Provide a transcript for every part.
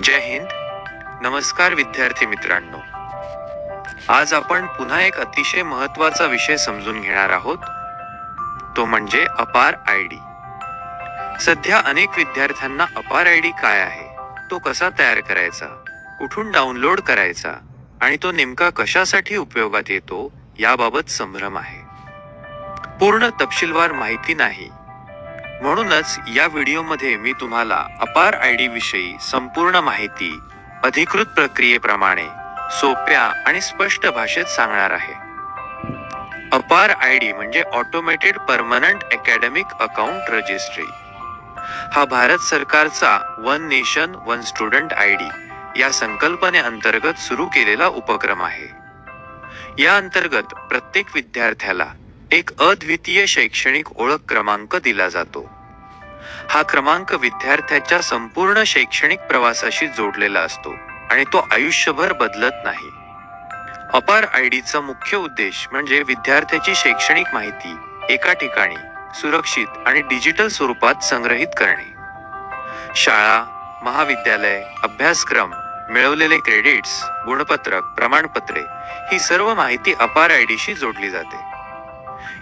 जय हिंद. नमस्कार विद्यार्थी मित्रांनो. आज आपण पुन्हा एक अतिशय महत्त्वाचा विषय समजून घेणार आहोत, तो म्हणजे अपार आयडी. सध्या अनेक विद्यार्थ्यांना अपार आयडी काय आहे, तो कसा तयार करायचा, कुठून डाउनलोड करायचा आणि तो नेमका कशासाठी उपयोगात येतो याबाबत संभ्रम आहे. पूर्ण तपशीलवार माहिती नाही. म्हणूनच या व्हिडिओमध्ये मी तुम्हाला अपार आयडी विषयी संपूर्ण माहिती अधिकृत प्रक्रियेप्रमाणे सोप्या आणि स्पष्ट भाषेत सांगणार आहे. अपार आयडी म्हणजे automated permanent academic account registry. हा भारत सरकारचा one nation one student ID या संकल्पनेअंतर्गत सुरू केलेला उपक्रम आहे. या अंतर्गत प्रत्येक विद्यार्थ्याला एक अद्वितीय शैक्षणिक ओळख क्रमांक दिला जातो. हा क्रमांक विद्यार्थ्याच्या संपूर्ण शैक्षणिक प्रवासाशी जोडलेला असतो आणि तो आयुष्यभर बदलत नाही. अपार आयडीचा मुख्य उद्देश म्हणजे विद्यार्थ्याची शैक्षणिक माहिती एका ठिकाणी सुरक्षित आणि डिजिटल स्वरूपात संग्रहित करणे. शाळा, महाविद्यालय, अभ्यासक्रम, मिळवलेले क्रेडिट्स, गुणपत्रक, प्रमाणपत्रे ही सर्व माहिती अपार आयडीशी जोडली जाते.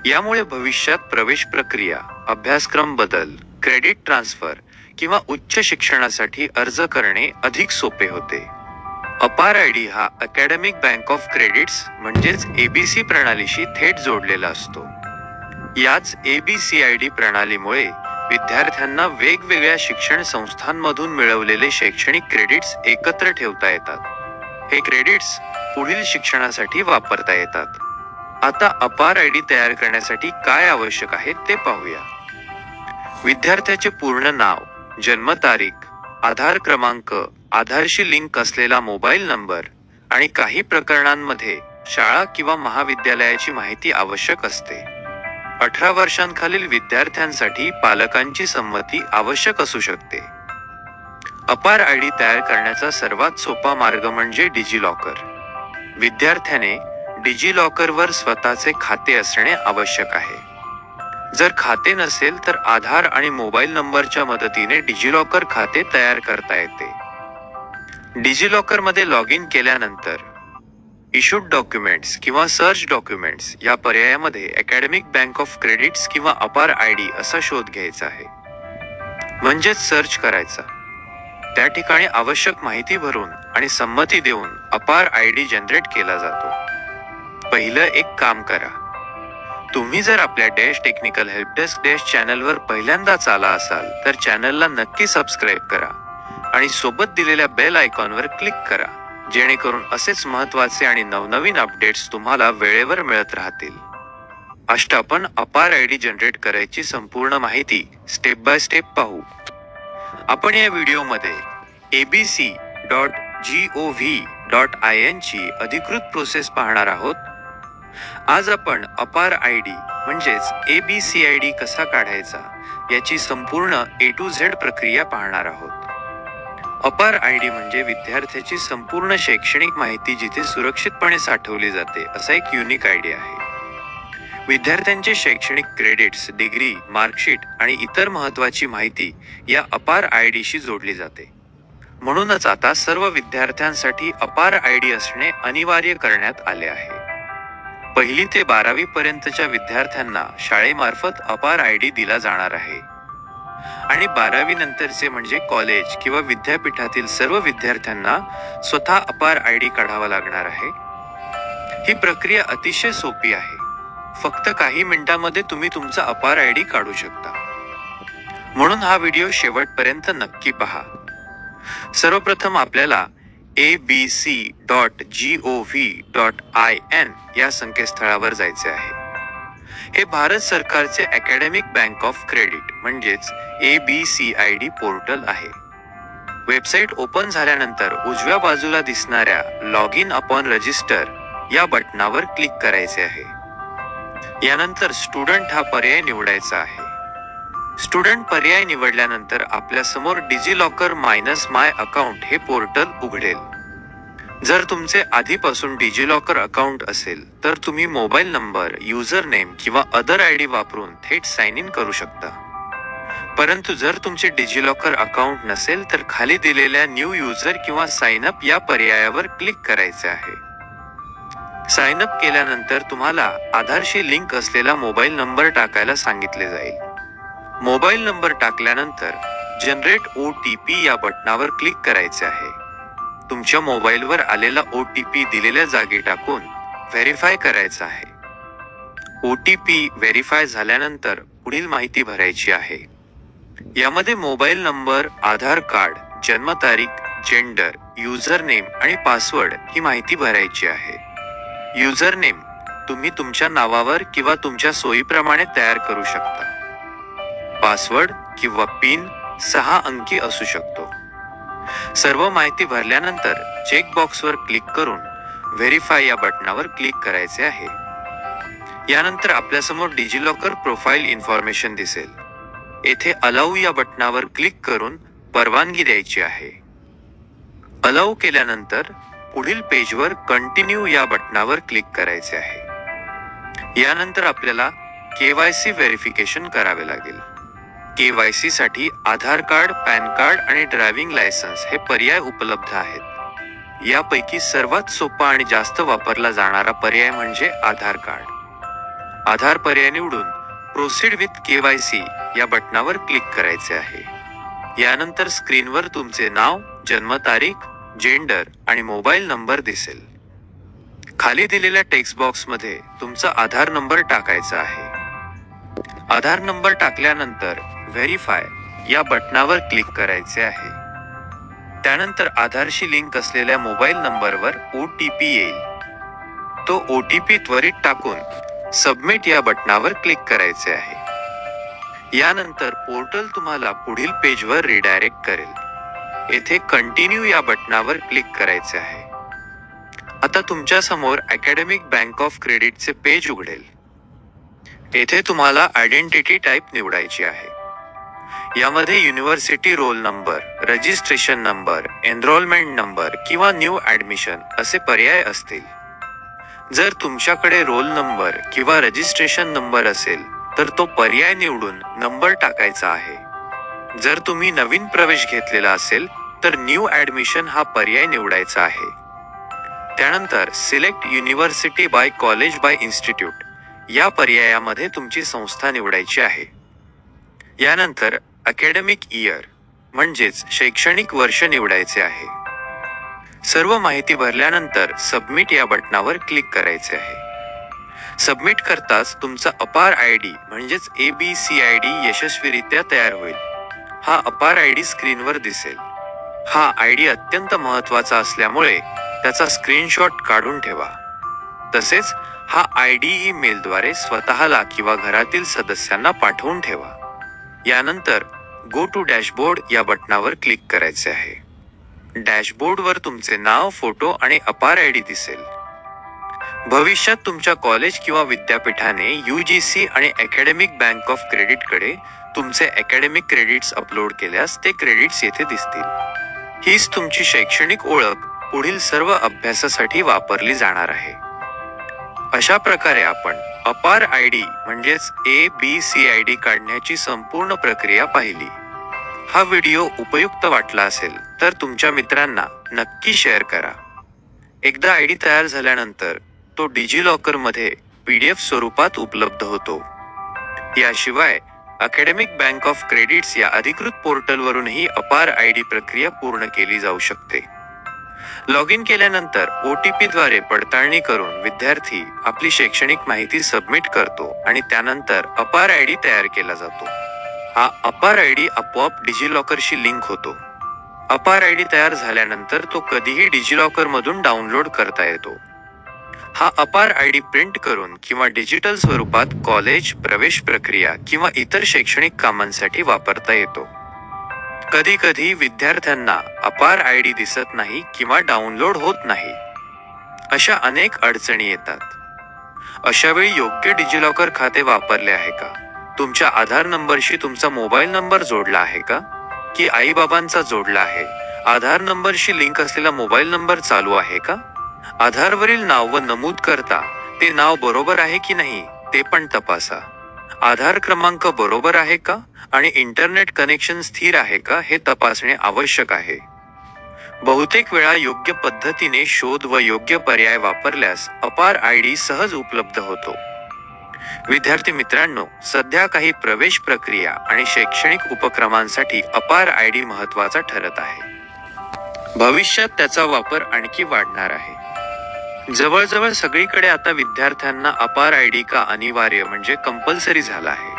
यामुळे भविष्यात प्रवेश प्रक्रिया, अभ्यासक्रम बदल, क्रेडिट ट्रान्सफर किंवा उच्च शिक्षणासाठी अर्ज करणे अधिक सोपे होते. अपार आयडी हा अकॅडमिक बँक ऑफ क्रेडिट्स म्हणजेच एबीसी प्रणालीशी थेट जोडलेला असतो. याच ABCID प्रणालीमुळे विद्यार्थ्यांना वेगवेगळ्या शिक्षण संस्थांमधून मिळवलेले शैक्षणिक क्रेडिट्स एकत्र ठेवता येतात. हे क्रेडिट्स पुढील शिक्षणासाठी वापरता येतात. आता अपार आयडी तयार करण्यासाठी काय आवश्यक आहे ते पाहूया. विद्यार्थ्याचे पूर्ण नाव, जन्मतारीख, आधार क्रमांक, आधारशी लिंक असलेला मोबाईल नंबर आणि काही प्रकरणांमध्ये शाळा किंवा महाविद्यालयाची माहिती आवश्यक असते. 18 वर्षांखालील विद्यार्थ्यांसाठी पालकांची संमती आवश्यक असू शकते. अपार आयडी तयार करण्याचा सर्वात सोपा मार्ग म्हणजे डिजिलॉकर. विद्यार्थ्याने डिजिलॉकरवर स्वतःचे खाते असणे आवश्यक आहे. जर खाते नसेल तर आधार आणि मोबाईल नंबरच्या मदतीने डिजिलॉकर खाते तयार करता येते. डिजिलॉकरमध्ये लॉग इन केल्यानंतर इशूड डॉक्युमेंट्स किंवा सर्च डॉक्युमेंट्स या पर्यायामध्ये अकॅडमिक बँक ऑफ क्रेडिट्स किंवा अपार आयडी असा शोध घ्यायचा आहे. म्हणजेच सर्च करायचा. त्या ठिकाणी आवश्यक माहिती भरून आणि संमती देऊन अपार आयडी जनरेट केला जातो. पहिलं एक काम करा. तुम्ही जर आपल्या टेक्निकल हेल्प डेस्क चॅनलवर पहिल्यांदाच आला असाल तर चॅनलला नक्की सबस्क्राईब करा आणि सोबत दिलेल्या बेल आयकॉनवर क्लिक करा, जेणेकरून असेच महत्त्वाचे आणि नवनवीन अपडेट्स तुम्हाला वेळेवर मिळत राहतील. आता आपण अपार आयडी जनरेट करायची संपूर्ण माहिती स्टेप बाय स्टेप पाहू. आपण या व्हिडिओमध्ये abc.gov.in ची अधिकृत प्रोसेस पाहणार आहोत. आज आपण अपार आयडी म्हणजेच ABCID कसा काढायचा याची संपूर्ण A to Z प्रक्रिया पाहणार आहोत. अपार आयडी म्हणजे विद्यार्थ्याची संपूर्ण शैक्षणिक माहिती जिथे सुरक्षितपणे साठवली जाते असा एक युनिक आयडी आहे. विद्यार्थ्यांचे शैक्षणिक क्रेडिट्स, डिग्री, मार्कशीट आणि इतर महत्त्वाची माहिती या अपार आयडीशी जोडली जाते. म्हणूनच आता सर्व विद्यार्थ्यांसाठी अपार आयडी असणे अनिवार्य करण्यात आले आहे. 1ली ते 12वी पर्यंतच्या विद्यार्थ्यांना शाळेमार्फत अपार आयडी दिला जाणार आहे आणि 12वी नंतरचे म्हणजे कॉलेज किंवा विद्यापीठातील सर्व विद्यार्थ्यांना स्वतः अपार आयडी काढावा लागणार आहे. ही प्रक्रिया अतिशय सोपी आहे. फक्त काही मिनिटांमध्ये तुम्ही तुमचा अपार आयडी काढू शकता. म्हणून हा व्हिडिओ शेवटपर्यंत नक्की पहा. सर्वप्रथम आपल्याला abc.gov.in या संकेतस्थळावर जायचे आहे. हे भारत सरकारचे अकॅडमिक बँक ऑफ क्रेडिट म्हणजेच ABCID पोर्टल आहे. वेबसाईट ओपन झाल्यानंतर उजव्या बाजूला दिसणाऱ्या लॉग इन अपॉन रजिस्टर या बटनावर क्लिक करायचे आहे. यानंतर स्टुडंट हा पर्याय निवडायचा आहे. स्टुडंट पर्याय निवडल्यानंतर आपल्या समोर डिजिलॉकर माय अकाउंट हे पोर्टल उघडेल. जर तुमचे आधीपासून डिजिलॉकर अकाउंट असेल तर तुम्ही मोबाईल नंबर, युजर नेम किंवा अदर आयडी वापरून थेट साइन इन करू शकता. परंतु जर तुमचे डिजिलॉकर अकाउंट नसेल तर खाली दिलेल्या न्यू युजर किंवा साइन अप या पर्यायावर क्लिक करायचे आहे. साइन अप केल्यानंतर तुम्हाला आधारशी लिंक असलेला मोबाईल नंबर टाकायला सांगितले जाईल. मोबाईल नंबर टाकल्यानंतर जनरेट OTP या बटणावर क्लिक करायचे आहे. तुमच्या मोबाईलवर आलेला OTP दिलेल्या जागी टाकून व्हेरीफाय करायचा आहे. OTP व्हेरीफाय झाल्यानंतर पुढील माहिती भरायची आहे. यामध्ये मोबाईल नंबर, आधार कार्ड, जन्मतारीख, जेंडर, युजर नेम आणि पासवर्ड ही माहिती भरायची आहे. युजर नेम तुम्ही तुमच्या नावावर किंवा तुमच्या सोयीप्रमाणे तयार करू शकता. पासवर्ड किंवा पिन 6 अंकी असू शकतो. सर्व माहिती भरल्यानंतर चेकबॉक्सवर क्लिक करून व्हेरीफाय या बटणावर क्लिक करायचे आहे. यानंतर आपल्यासमोर डिजिलॉकर प्रोफाईल इन्फॉर्मेशन दिसेल. येथे अलाऊ या बटणावर क्लिक करून परवानगी द्यायची आहे. अलाऊ केल्यानंतर पुढील पेजवर कंटिन्यू या बटणावर क्लिक करायचे आहे. यानंतर आपल्याला KYC व्हेरिफिकेशन करावे लागेल. KYC साठी आधार कार्ड, पॅन कार्ड आणि ड्रायव्हिंग लायसन्स हे पर्याय उपलब्ध आहेत. यापैकी सर्वात सोपा आणि जास्त वापरला जाणारा पर्याय म्हणजे आधार कार्ड. आधार पर्याय निवडून प्रोसीड विथ KYC या बटणावर क्लिक करायचे आहे. यानंतर स्क्रीनवर तुमचे नाव, जन्मतारीख, जेंडर आणि मोबाईल नंबर दिसेल. खाली दिलेल्या टेक्स्ट बॉक्समध्ये तुमचा आधार नंबर टाकायचा आहे. आधार नंबर टाकल्यानंतर व्हेरीफाय या बटणावर क्लिक करायचे आहे. त्यानंतर आधारशी लिंक असलेल्या मोबाईल नंबरवर OTP येईल. तो OTP त्वरित टाकून सबमिट या बटणावर क्लिक करायचे आहे. यानंतर पोर्टल तुम्हाला पुढील पेजवर रिडायरेक्ट करेल. येथे कंटिन्यू या बटणावर क्लिक करायचे आहे. आता तुमच्या समोर अकॅडमिक बँक ऑफ क्रेडिटचे पेज उघडेल. येथे तुम्हाला आयडेंटिटी टाईप निवडायची आहे. यामध्ये university roll number, registration number, enrolment number किंवा न्यू ऍडमिशन असे पर्याय असतील. जर तुमच्याकडे रोल नंबर किंवा रजिस्ट्रेशन नंबर असेल तर तो पर्याय निवडून नंबर टाकायचा आहे. जर तुम्ही नवीन प्रवेश घेतलेला असेल तर न्यू ऍडमिशन हा पर्याय निवडायचा आहे. त्यानंतर select university by college by institute या पर्यायामध्ये तुमची संस्था निवडायची आहे. यानंतर अकॅडमिक इयर म्हणजेच शैक्षणिक वर्ष निवडायचे आहे. सर्व माहिती भरल्यानंतर सबमिट या बटणावर क्लिक करायचे आहे. सबमिट करताच तुमचा अपार ID म्हणजेच ABCID यशस्वीरित्या तयार होईल. हा अपार ID स्क्रीनवर दिसेल. हा ID अत्यंत महत्त्वाचा असल्यामुळे त्याचा स्क्रीनशॉट काढून ठेवा. तसेच हा ID ईमेलद्वारे स्वतःला किंवा घरातील सदस्यांना पाठवून ठेवा. यानंतर गो टू डॅशबोर्ड या बटणावर क्लिक करायचे आहे. डॅशबोर्डवर तुमचे नाव, फोटो आणि अपार ID दिसेल. भविष्यात तुमच्या कॉलेज किंवा विद्यापीठाने UGC आणि अकॅडमिक बँक ऑफ क्रेडिटकडे तुमचे अकॅडमिक क्रेडिट्स अपलोड केल्यास ते क्रेडिट्स येथे दिसतील. हीच तुमची शैक्षणिक ओळख पुढील सर्व अभ्यासासाठी वापरली जाणार आहे. अशा प्रकारे आपण अपार ID म्हणजेच ABCID काढण्याची संपूर्ण प्रक्रिया पाहिली. हा व्हिडिओ उपयुक्त वाटला असेल तर तुमच्या मित्रांना नक्की शेअर करा. एकदा ID तयार झाल्यानंतर तो डिजिलॉकर मध्ये PDF स्वरूपात उपलब्ध होतो. याशिवाय अकॅडमिक बँक ऑफ क्रेडिट्स या अधिकृत पोर्टलवरूनही अपार ID प्रक्रिया पूर्ण केली जाऊ शकते. लॉग इन केल्यानंतर OTP द्वारे पडताळणी करून विद्यार्थी आपली शैक्षणिक माहिती सबमिट करतो आणि त्यानंतर अपार ID तयार केला जातो. हा अपार ID आपोआप डिजिलॉकरशी लिंक होतो. अपार ID तयार झाल्यानंतर तो कधीही डिजिलॉकर मधून डाउनलोड करता येतो. हा अपार ID प्रिंट करून किंवा डिजिटल स्वरूपात कॉलेज, प्रवेश प्रक्रिया किंवा इतर शैक्षणिक कामांसाठी वापरता येतो. कधी कधी विद्यार्थ्यांना अपार ID दिसत नाही किंवा डाउनलोड होत नाही. अशा अनेक अडचणी येतात. अशावेळी योग्य डिजिलॉकर खाते वापरले आहे का? तुमच्या आधार नंबरशी तुमचा मोबाईल नंबर जोडला आहे का? की आई-बाबांचा जोडला आहे? आधार नंबरशी लिंक असलेला मोबाईल नंबर चालू आहे का? आधारवरील नाव व नमूद करता ते नाव बरोबर आहे की नाही ते पण तपासा. आधार क्रमांक बरोबर आहे का आणि इंटरनेट कनेक्शन स्थिर आहे का हे तपासणे आवश्यक आहे. बहुतेक वेळा योग्य पद्धतीने शोध व योग्य पर्याय वापरल्यास अपार आयडी सहज उपलब्ध होतो. विद्यार्थी मित्रांनो, सध्या काही प्रवेश प्रक्रिया आणि शैक्षणिक उपक्रमांसाठी अपार आयडी महत्त्वाचा ठरत आहे. भविष्यात त्याचा वापर आणखी वाढणार आहे. जवळजवळ सगळीकडे आता विद्यार्थ्यांना अपार आयडी का अनिवार्य म्हणजे कंपल्सरी झाला आहे.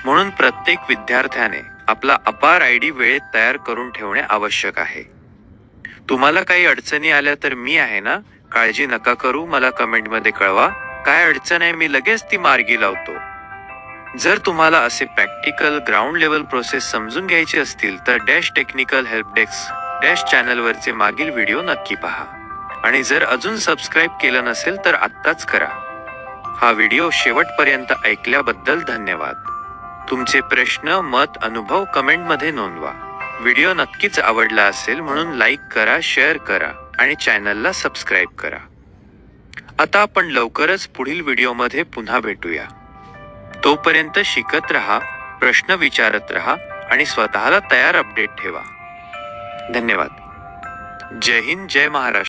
म्हणून प्रत्येक विद्यार्थ्याने आपला अपार आयडी वेळेत तयार करून ठेवणे आवश्यक आहे. तुम्हाला काही अडचणी आल्या तर मी आहे ना, काळजी नका करू, मला कमेंटमध्ये कळवा. काय अडचण आहे मी लगेच ती मार्गी लावतो. जर तुम्हाला असे प्रॅक्टिकल ग्राउंड लेवल प्रोसेस समजून घ्यायचे असतील तर डॅश टेक्निकल हेल्प डेस्क चॅनलवरचे मागील व्हिडिओ नक्की पहा. आणि जर अजून सबस्क्राईब केलं नसेल तर आत्ताच करा. हा व्हिडिओ शेवटपर्यंत ऐकल्याबद्दल धन्यवाद. तुमचे प्रश्न, मत, अनुभव कमेंटमध्ये नोंदवा. व्हिडिओ नक्कीच आवडला असेल म्हणून लाईक करा, शेअर करा आणि चॅनलला सबस्क्राईब करा. आता आपण लवकरच पुढील व्हिडिओमध्ये पुन्हा भेटूया. तोपर्यंत शिकत रहा, प्रश्न विचारत रहा आणि स्वतःला तयार अपडेट ठेवा. धन्यवाद. जय हिंद, जय महाराष्ट्र.